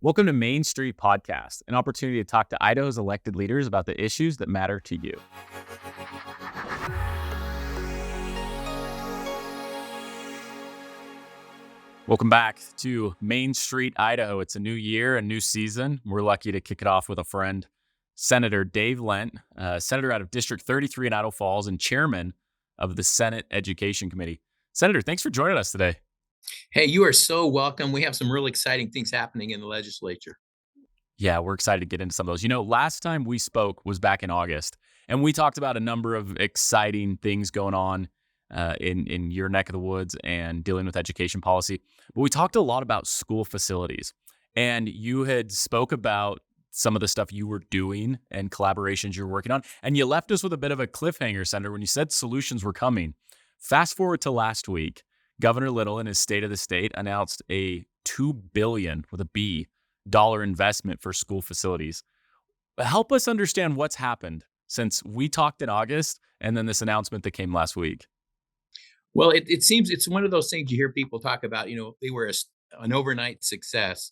Welcome to Main Street Podcast, an opportunity to talk to Idaho's elected leaders about the issues that matter to you. Welcome back to Main Street Idaho. It's a new year, a new season. We're lucky to kick it off with a friend, Senator Dave Lent, Senator out of District 33 in Idaho Falls and chairman of the Senate Education Committee. Senator, thanks for joining us today. Hey, you are so welcome. We have some really exciting things happening in the legislature. Yeah, we're excited to get into some of those. Last time we spoke was back in August, and we talked about a number of exciting things going on in your neck of the woods and dealing with education policy. But we talked a lot about school facilities, and you had spoke about some of the stuff you were doing and collaborations you're working on, and you left us with a bit of a cliffhanger, Senator, when you said solutions were coming. Fast forward to last week, Governor Little in his State of the State announced a $2 billion with a B dollar investment for school facilities. Help us understand what's happened since we talked in August and then this announcement that came last week. Well, it seems it's one of those things you hear people talk about, they were an overnight success.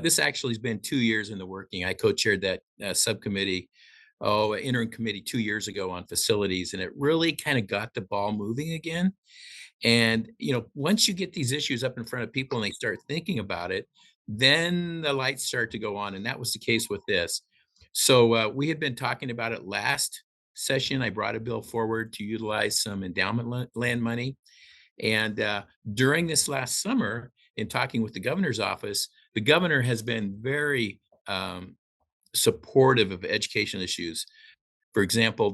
This actually has been 2 years in the working. I co-chaired that subcommittee, interim committee 2 years ago on facilities, and it really kind of got the ball moving again. And, once you get these issues up in front of people and they start thinking about it, then the lights start to go on. And that was the case with this. So we had been talking about it last session. I brought a bill forward to utilize some endowment land money. And during this last summer, in talking with the governor's office, the governor has been very supportive of education issues. For example,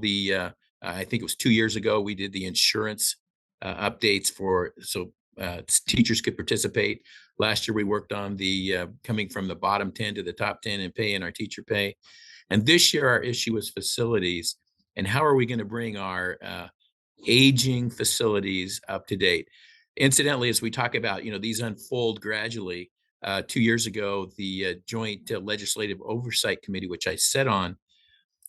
I think it was 2 years ago, we did the insurance updates so teachers could participate. Last year, we worked on the coming from the bottom 10 to the top 10 and pay in our teacher pay. And this year, our issue was facilities and how are we going to bring our aging facilities up to date. Incidentally, as we talk about, these unfold gradually. 2 years ago, the Joint Legislative Oversight Committee, which I sat on,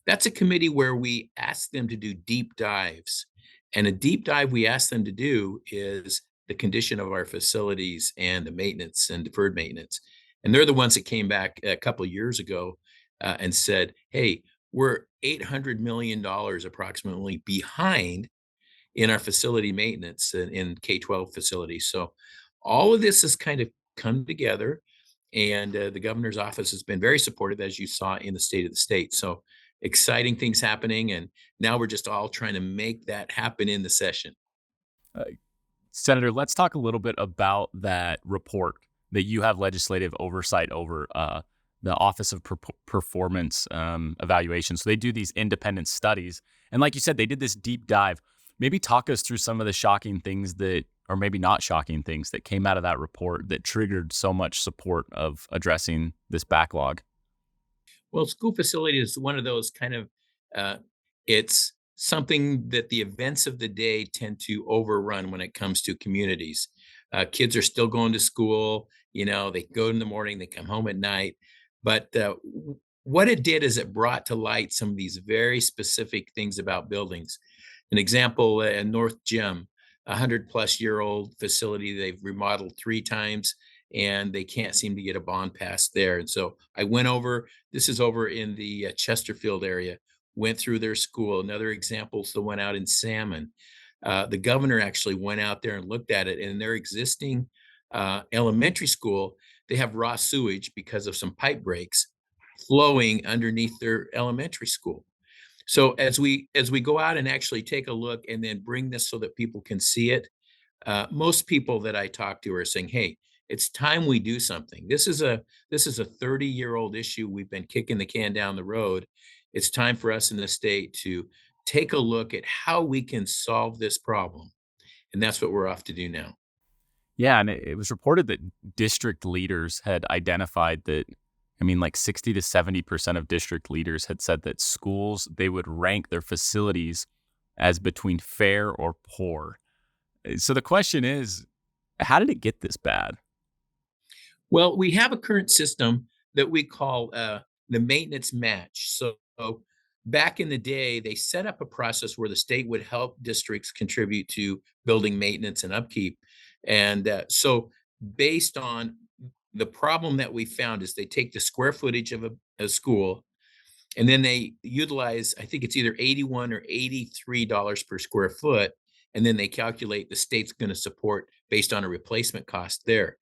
that's a committee where we ask them to do deep dives. And a deep dive we ask them to do is the condition of our facilities and the maintenance and deferred maintenance. And they're the ones that came back a couple of years ago and said, hey, we're $800 million approximately behind in our facility maintenance in K-12 facilities. So all of this has kind of come together, and the governor's office has been very supportive, as you saw in the State of the State. So exciting things happening, and now we're just all trying to make that happen in the session. Senator, let's talk a little bit about that report that you have legislative oversight over, the Office of Performance Evaluation. So they do these independent studies. And like you said, they did this deep dive. Maybe talk us through some of the shocking things or maybe not shocking things that came out of that report that triggered so much support of addressing this backlog. Well, school facility is one of those kind of, it's something that the events of the day tend to overrun when it comes to communities. Kids are still going to school, they go in the morning, they come home at night. But what it did is it brought to light some of these very specific things about buildings. An example, North Gym, 100-plus-year-old facility, they've remodeled 3 times, and they can't seem to get a bond passed there. And so I went over, this is over in the Chesterfield area, went through their school. Another example is the one out in Salmon. The governor actually went out there and looked at it, and in their existing elementary school, they have raw sewage because of some pipe breaks flowing underneath their elementary school. So as we go out and actually take a look and then bring this so that people can see it, most people that I talk to are saying, "Hey, it's time we do something. This is a 30-year-old issue. We've been kicking the can down the road. It's time for us in the state to take a look at how we can solve this problem." And that's what we're off to do now. Yeah, and it was reported that district leaders had identified that, like 60 to 70% of district leaders had said that schools, they would rank their facilities as between fair or poor. So the question is, how did it get this bad? Well, we have a current system that we call the maintenance match. So back in the day, they set up a process where the state would help districts contribute to building maintenance and upkeep. And so based on the problem that we found is they take the square footage of a school, and then they utilize, I think it's either 81 or $83 per square foot, and then they calculate the state's going to support based on a replacement cost there.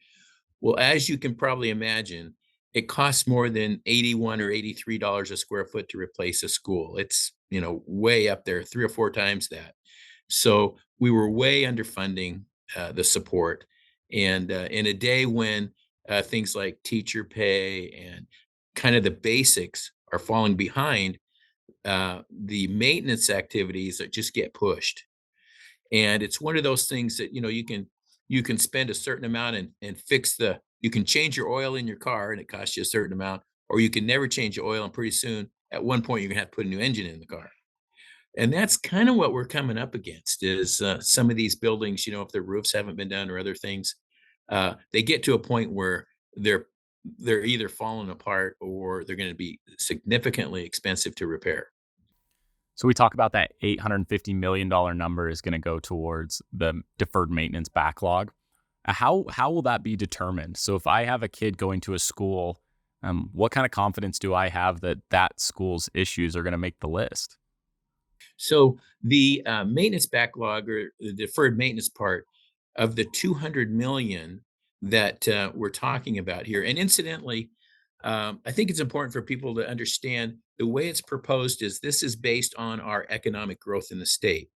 Well, as you can probably imagine, it costs more than 81 or $83 a square foot to replace a school. It's, way up there, 3 or 4 times that. So we were way underfunding the support. And in a day when things like teacher pay and kind of the basics are falling behind, the maintenance activities that just get pushed. And it's one of those things that, you can spend a certain amount and fix you can change your oil in your car and it costs you a certain amount, or you can never change your oil and pretty soon at one point you're gonna have to put a new engine in the car. And that's kind of what we're coming up against is some of these buildings, if their roofs haven't been done or other things, they get to a point where they're they're either falling apart or they're going to be significantly expensive to repair. So we talk about that $850 million number is going to go towards the deferred maintenance backlog. How will that be determined? So if I have a kid going to a school, what kind of confidence do I have that that school's issues are going to make the list? So the maintenance backlog or the deferred maintenance part of the 200 million that we're talking about here, and incidentally, I think it's important for people to understand the way it's proposed is this is based on our economic growth in the state.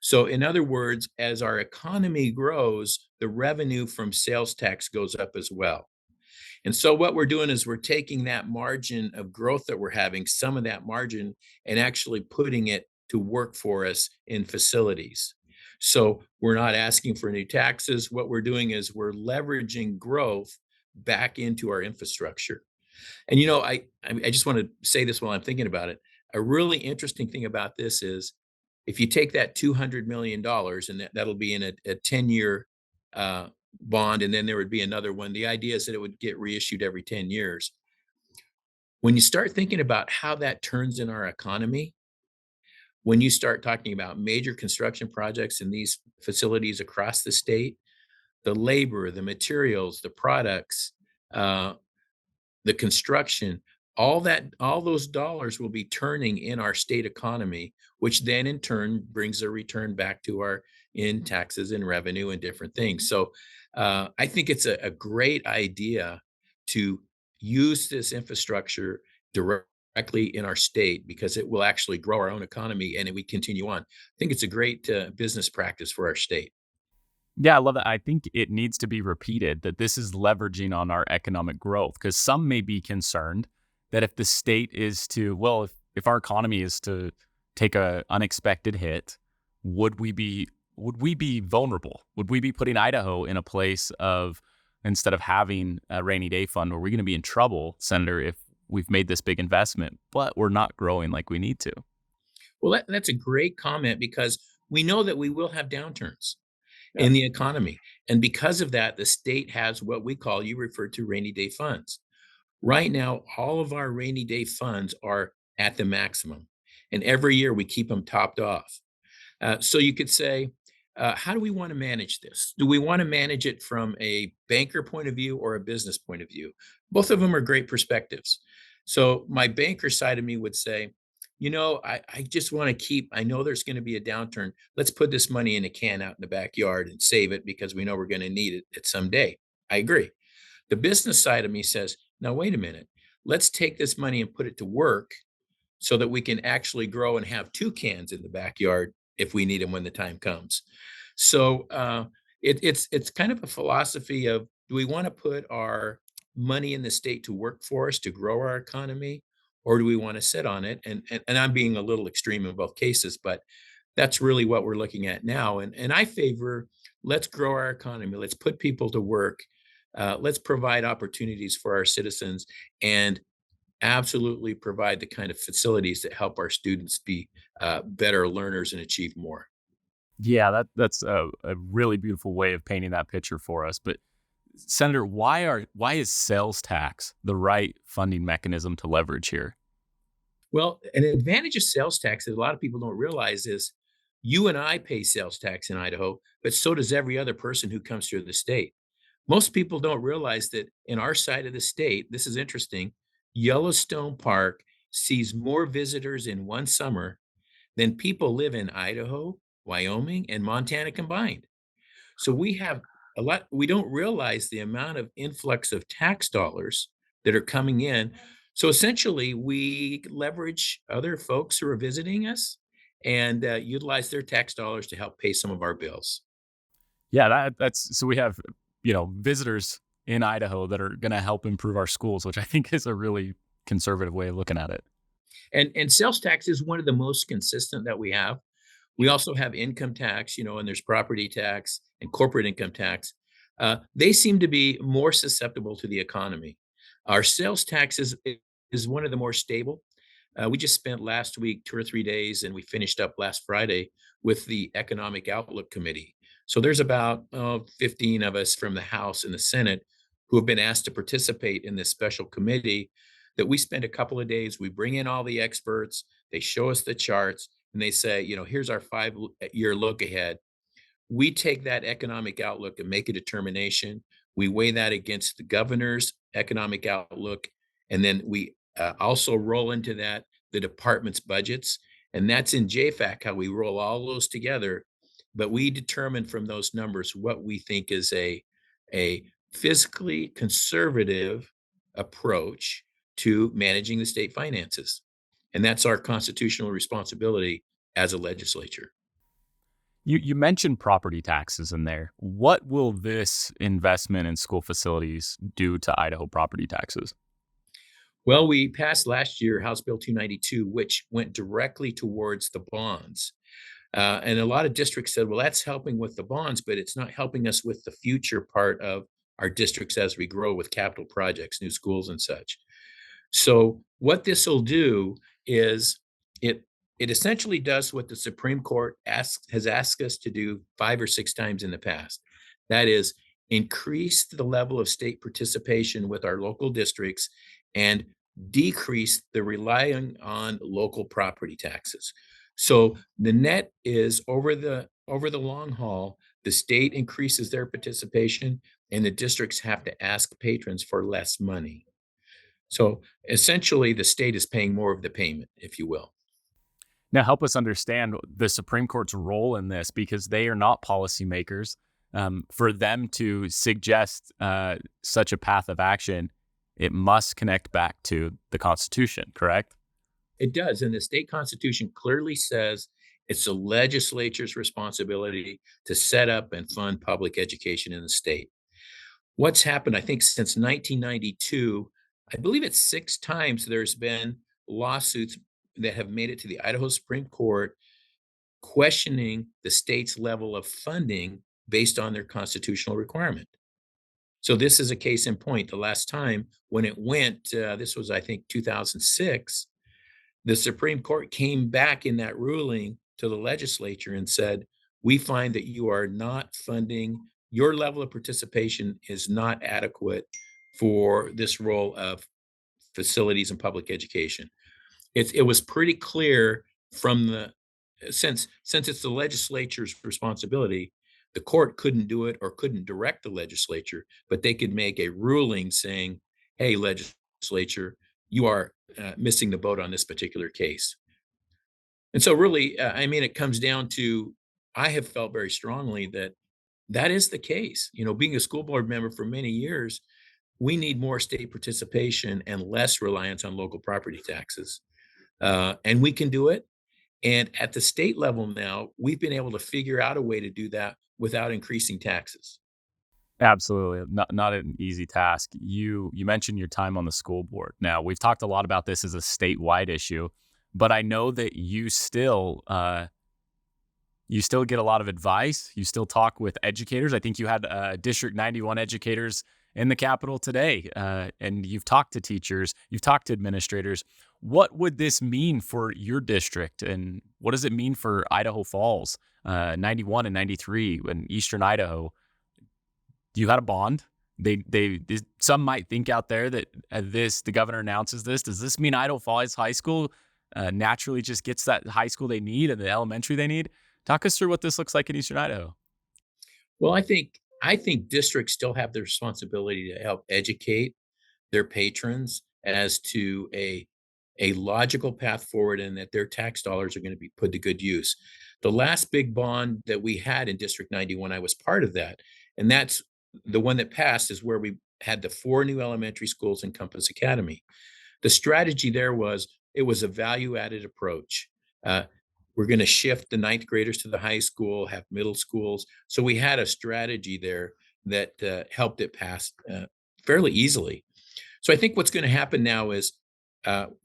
So, in other words, as our economy grows, the revenue from sales tax goes up as well. And so what we're doing is we're taking that margin of growth that we're having, some of that margin, and actually putting it to work for us in facilities. So we're not asking for new taxes. What we're doing is we're leveraging growth back into our infrastructure. And I just want to say this while I'm thinking about it. A really interesting thing about this is if you take that $200 million and that'll be in a 10-year bond, and then there would be another one. The idea is that it would get reissued every 10 years. When you start thinking about how that turns in our economy, when you start talking about major construction projects in these facilities across the state, the labor, the materials, the products, uh, the construction, all those dollars will be turning in our state economy, which then in turn brings a return back to our in taxes and revenue and different things. So I think it's a great idea to use this infrastructure directly in our state because it will actually grow our own economy and we continue on. I think it's a great business practice for our state. Yeah, I love that. I think it needs to be repeated that this is leveraging on our economic growth because some may be concerned that if the state is to, well, if our economy is to take a unexpected hit, would we be vulnerable? Would we be putting Idaho in a place of instead of having a rainy day fund, are we going to be in trouble, Senator, if we've made this big investment, but we're not growing like we need to? Well, that's a great comment because we know that we will have downturns Yeah. in the economy. And because of that, the state has what we call, you referred to rainy day funds. Right now, all of our rainy day funds are at the maximum. And every year we keep them topped off. So you could say, how do we want to manage this? Do we want to manage it from a banker point of view or a business point of view? Both of them are great perspectives. So my banker side of me would say, I just want to I know there's going to be a downturn. Let's put this money in a can out in the backyard and save it because we know we're going to need it at some day. I agree. The business side of me says, now, wait a minute. Let's take this money and put it to work so that we can actually grow and have 2 cans in the backyard if we need them when the time comes. So it's kind of a philosophy of do we want to put our money in the state to work for us to grow our economy, or do we want to sit on it? And I'm being a little extreme in both cases, but that's really what we're looking at now. And I favor let's grow our economy, let's put people to work, let's provide opportunities for our citizens, and absolutely provide the kind of facilities that help our students be better learners and achieve more. Yeah, that's a really beautiful way of painting that picture for us. But Senator, why is sales tax the right funding mechanism to leverage here? Well, an advantage of sales tax that a lot of people don't realize is you and I pay sales tax in Idaho, but so does every other person who comes through the state. Most people don't realize that in our side of the state, this is interesting, Yellowstone Park sees more visitors in one summer than people live in Idaho, Wyoming, and Montana combined. So we have we don't realize the amount of influx of tax dollars that are coming in. So essentially, we leverage other folks who are visiting us and utilize their tax dollars to help pay some of our bills. Yeah, that's so we have, visitors in Idaho that are going to help improve our schools, which I think is a really conservative way of looking at it. And sales tax is one of the most consistent that we have. We also have income tax, and there's property tax and corporate income tax. They seem to be more susceptible to the economy. Our sales tax is one of the more stable. We just spent last week 2 or 3 days, and we finished up last Friday with the Economic Outlook Committee. So there's about 15 of us from the House and the Senate who have been asked to participate in this special committee that we spend a couple of days. We bring in all the experts, they show us the charts, and they say, here's our 5-year look ahead. We take that economic outlook and make a determination. We weigh that against the governor's economic outlook, and then we also roll into that the department's budgets, and that's in JFAC how we roll all those together. But we determine from those numbers what we think is a fiscally conservative approach to managing the state finances, and that's our constitutional responsibility as a legislature. You mentioned property taxes in there. What will this investment in school facilities do to Idaho property taxes? Well, we passed last year House Bill 292, which went directly towards the bonds. And a lot of districts said, well, that's helping with the bonds, but it's not helping us with the future part of our districts as we grow with capital projects, new schools and such. So what this will do is it it essentially does what the Supreme Court has asked us to do 5 or 6 times in the past. That is, increase the level of state participation with our local districts and decrease the relying on local property taxes. So the net is over the long haul, the state increases their participation and the districts have to ask patrons for less money. So essentially, the state is paying more of the payment, if you will. Now, help us understand the Supreme Court's role in this because they are not policymakers. For them to suggest such a path of action, it must connect back to the Constitution, correct? It does. And the state constitution clearly says it's the legislature's responsibility to set up and fund public education in the state. What's happened, I think, since 1992, I believe it's 6 times there's been lawsuits that have made it to the Idaho Supreme Court questioning the state's level of funding based on their constitutional requirement. So this is a case in point. The last time when it went, this was, I think, 2006, the Supreme Court came back in that ruling to the legislature and said, we find that you are not funding, your level of participation is not adequate for this role of facilities and public education. It was pretty clear from the since it's the legislature's responsibility, the court couldn't do it or couldn't direct the legislature, but they could make a ruling saying, "Hey, legislature, you are missing the boat on this particular case." And so, really, I mean, it comes down to I have felt very strongly that that is the case. Being a school board member for many years, we need more state participation and less reliance on local property taxes. And we can do it. And at the state level now, we've been able to figure out a way to do that without increasing taxes. Absolutely, not an easy task. You mentioned your time on the school board. Now we've talked a lot about this as a statewide issue, but I know that you still get a lot of advice. You still talk with educators. I think you had District 91 educators in the Capitol today, and you've talked to teachers, you've talked to administrators. What would this mean for your district, and what does it mean for Idaho Falls, 91 and 93, and Eastern Idaho? You had a bond. Some might think out there that the governor announces this. Does this mean Idaho Falls High School naturally just gets that high school they need and the elementary they need? Talk us through what this looks like in Eastern Idaho. Well, I think I think districts still have the responsibility to help educate their patrons as to a logical path forward and that their tax dollars are going to be put to good use. The last big bond that we had in District 91, I was part of that. And that's the one that passed is where we had the 4 new elementary schools in Compass Academy. The strategy there was it was a value added approach. Uh, we're going to shift the ninth graders to the high school, have middle schools. So we had a strategy there that helped it pass fairly easily. So I think what's going to happen now is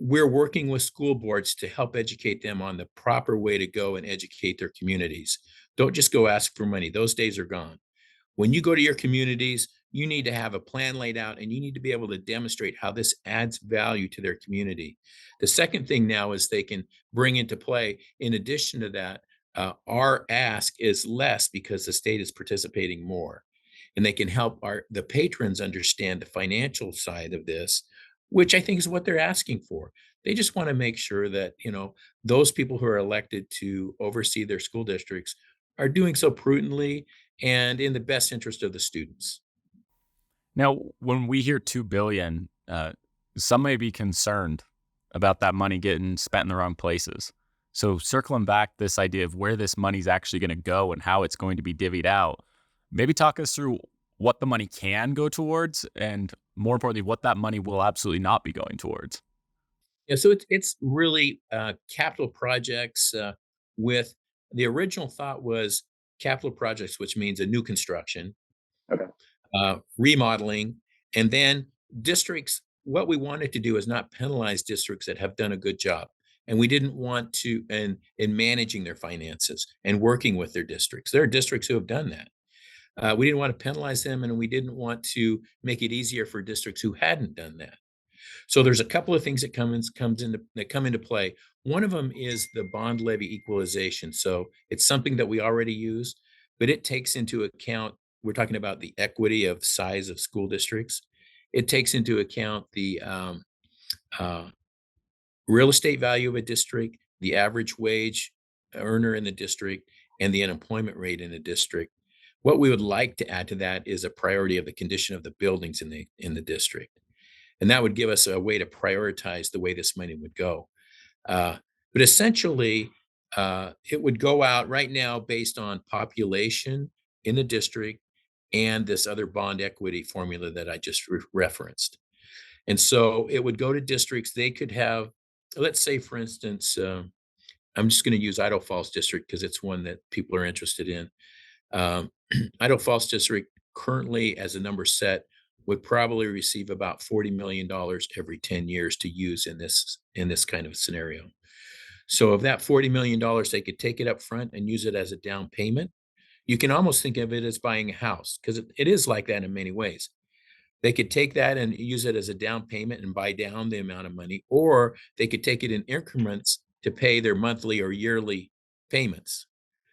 we're working with school boards to help educate them on the proper way to go and educate their communities. Don't just go ask for money. Those days are gone. When you go to your communities, you need to have a plan laid out and you need to be able to demonstrate how this adds value to their community. The second thing now is they can bring into play, in addition to that, our ask is less because the state is participating more. And they can help the patrons understand the financial side of this, which I think is what they're asking for. They just want to make sure that, those people who are elected to oversee their school districts are doing so prudently and in the best interest of the students. Now, when we hear 2 billion, some may be concerned about that money getting spent in the wrong places. So circling back this idea of where this money's actually going to go and how it's going to be divvied out, maybe talk us through what the money can go towards and more importantly, what that money will absolutely not be going towards. Yeah, so it's really capital projects with the original thought was capital projects, which means a new construction, Okay. remodeling, and then districts. What we wanted to do is not penalize districts that have done a good job. And we didn't want to, and in managing their finances and working with their districts. There are districts who have done that. We didn't want to penalize them, and we didn't want to make it easier for districts who hadn't done that. So there's a couple of things that come into play. One of them is the bond levy equalization. So it's something that we already use, but it takes into account, we're talking about the equity of size of school districts. It takes into account the uh, real estate value of a district, the average wage earner in the district, and the unemployment rate in the district. What we would like to add to that is a priority of the condition of the buildings in the district. And that would give us a way to prioritize the way this money would go. But essentially, it would go out right now based on population in the district and this other bond equity formula that I just referenced. And so it would go to districts. They could have, let's say, for instance, I'm just going to use Idaho Falls District because it's one that people are interested in. Um, Idaho Falls District currently, as a number set, would probably receive about $40 million every 10 years to use in this kind of scenario. So of that $40 million, they could take it up front and use it as a down payment. You can almost think of it as buying a house because it is like that in many ways. They could take that and use it as a down payment and buy down the amount of money, or they could take it in increments to pay their monthly or yearly payments.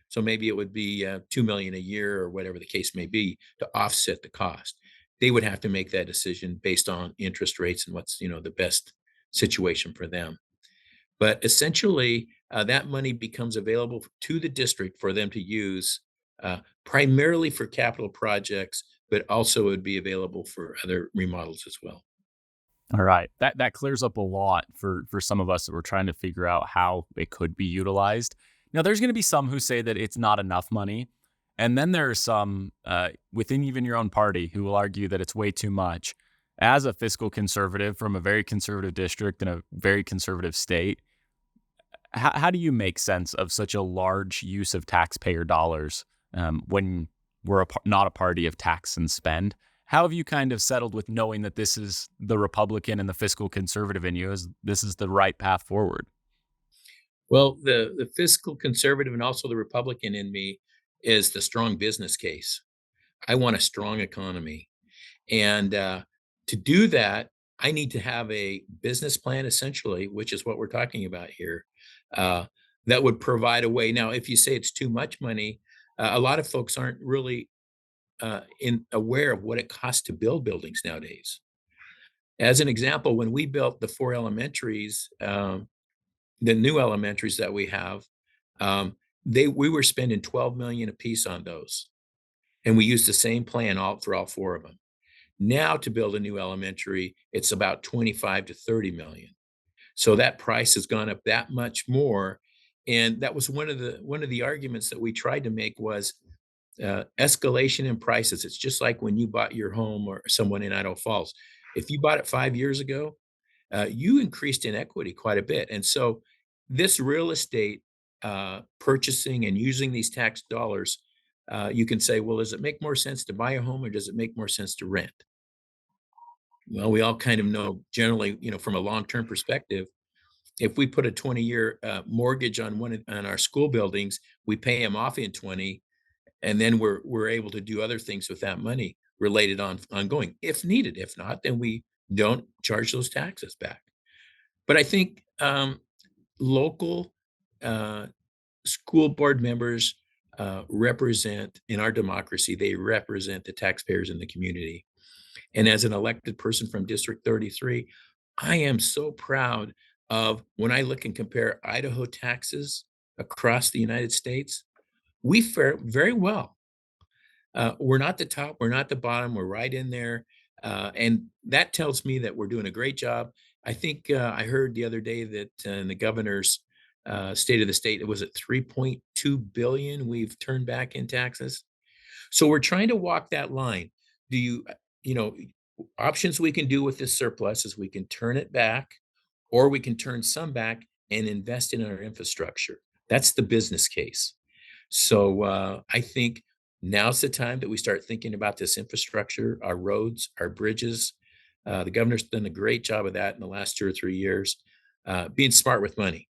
So maybe it would be 2 million a year or whatever the case may be to offset the cost. They would have to make that decision based on interest rates and what's, the best situation for them. But essentially, that money becomes available to the district for them to use primarily for capital projects, but also it would be available for other remodels as well. All right. That clears up a lot for some of us that we're trying to figure out how it could be utilized. Now, there's going to be some who say that it's not enough money. And then there are some within even your own party who will argue that it's way too much. As a fiscal conservative from a very conservative district in a very conservative state, how do you make sense of such a large use of taxpayer dollars when we're not a party of tax and spend? How have you kind of settled with knowing that this is the Republican and the fiscal conservative in you, as this is the right path forward? Well, the fiscal conservative and also the Republican in me is the strong business case. I want a strong economy. And to do that, I need to have a business plan, essentially, which is what we're talking about here, uh, that would provide a way. Now, if you say it's too much money, a lot of folks aren't really aware of what it costs to build buildings nowadays. As an example, when we built the 4 elementaries, the new elementaries that we have, we were spending 12 million a piece on those. And we used the same plan all for all four of them. Now to build a new elementary, it's about 25 to 30 million. So that price has gone up that much more. And that was one of the arguments that we tried to make was escalation in prices. It's just like when you bought your home or someone in Idaho Falls. If you bought it 5 years ago, you increased in equity quite a bit. And so this real estate purchasing and using these tax dollars, you can say, well, does it make more sense to buy a home or does it make more sense to rent? Well, we all kind of know generally, from a long-term perspective, if we put a 20-year mortgage on on our school buildings, we pay them off in 20, and then we're able to do other things with that money related on ongoing if needed. If not, then we don't charge those taxes back. But I think local uh, school board members represent in our democracy. They represent the taxpayers in the community. And as an elected person from District 33, I am so proud of when I look and compare Idaho taxes across the United States. We fare very well. We're not the top, we're not the bottom, we're right in there. And that tells me that we're doing a great job. I think I heard the other day that in the governor's state of the state, it was at 3.2 billion we've turned back in taxes. So we're trying to walk that line. Do you know, options we can do with this surplus is we can turn it back, or we can turn some back and invest in our infrastructure. That's the business case. So I think now's the time that we start thinking about this infrastructure, our roads, our bridges. The governor's done a great job of that in the last 2 or 3 years, being smart with money.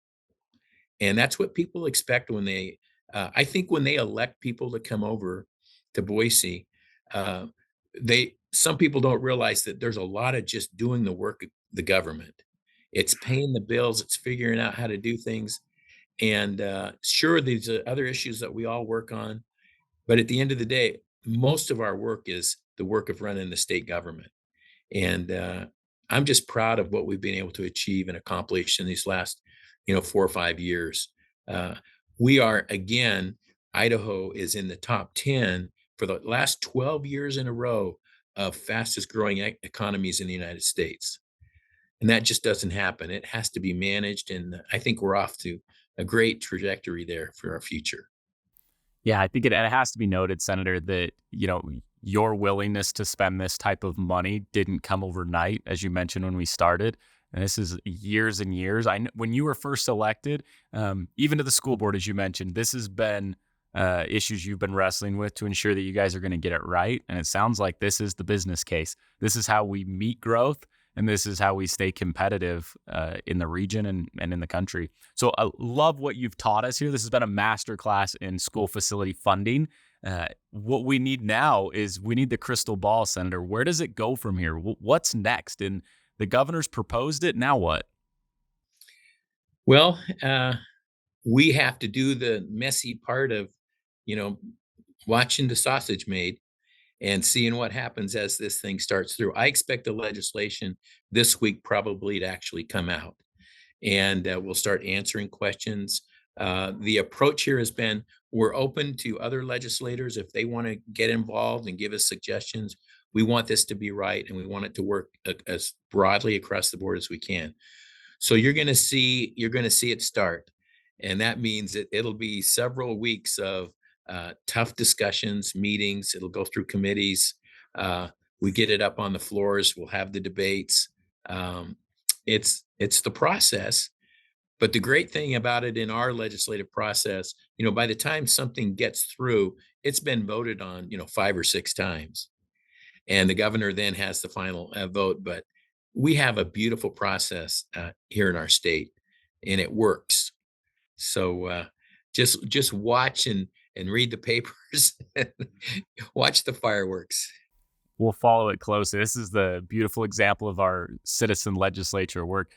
And that's what people expect when I think when they elect people to come over to Boise, uh, some people don't realize that there's a lot of just doing the work of the government. It's paying the bills, it's figuring out how to do things. And sure, these are other issues that we all work on. But at the end of the day, most of our work is the work of running the state government. And I'm just proud of what we've been able to achieve and accomplish in these last, 4 or 5 years. Uh, we are again, Idaho is in the top 10 for the last 12 years in a row of fastest growing economies in the United States. And that just doesn't happen. It has to be managed. And I think we're off to a great trajectory there for our future. Yeah, I think it has to be noted, Senator, that, your willingness to spend this type of money didn't come overnight, as you mentioned when we started. And this is years and years. When you were first elected, even to the school board, as you mentioned, this has been issues you've been wrestling with to ensure that you guys are going to get it right. And it sounds like this is the business case. This is how we meet growth, and this is how we stay competitive in the region and in the country. So I love what you've taught us here. This has been a masterclass in school facility funding. What we need now is we need the crystal ball, Senator. Where does it go from here? What's next? And the governor's proposed it. Now what? Well, we have to do the messy part of, you know, watching the sausage made and seeing what happens as this thing starts through. I expect the legislation this week probably to actually come out, and we'll start answering questions. The approach here has been we're open to other legislators if they want to get involved and give us suggestions. We want this to be right, and we want it to work as broadly across the board as we can. So you're going to see it start, and that means it'll be several weeks of tough discussions, meetings. It'll go through committees. Uh, we get it up on the floors. We'll have the debates. Um, it's the process. But the great thing about it in our legislative process, by the time something gets through, it's been voted on, 5 or 6 times, and the governor then has the final vote. But we have a beautiful process here in our state, and it works. So just watch and read the papers, and watch the fireworks. We'll follow it closely. This is the beautiful example of our citizen legislature work.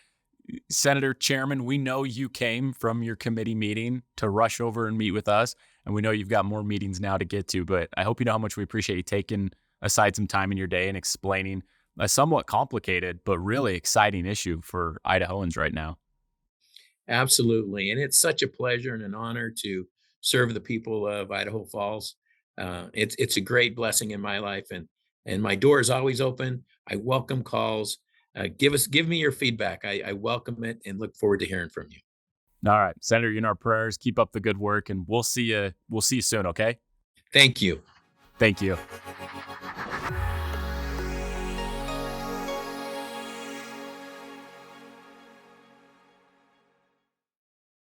Senator Chairman, we know you came from your committee meeting to rush over and meet with us, and we know you've got more meetings now to get to, but I hope you know how much we appreciate you taking aside some time in your day and explaining a somewhat complicated but really exciting issue for Idahoans right now. Absolutely. And it's such a pleasure and an honor to serve the people of Idaho Falls. It's a great blessing in my life, and my door is always open. I welcome calls. Give me your feedback. I welcome it and look forward to hearing from you. All right, Senator, you're in our prayers. Keep up the good work, and we'll see you. We'll see you soon. Okay. Thank you. Thank you.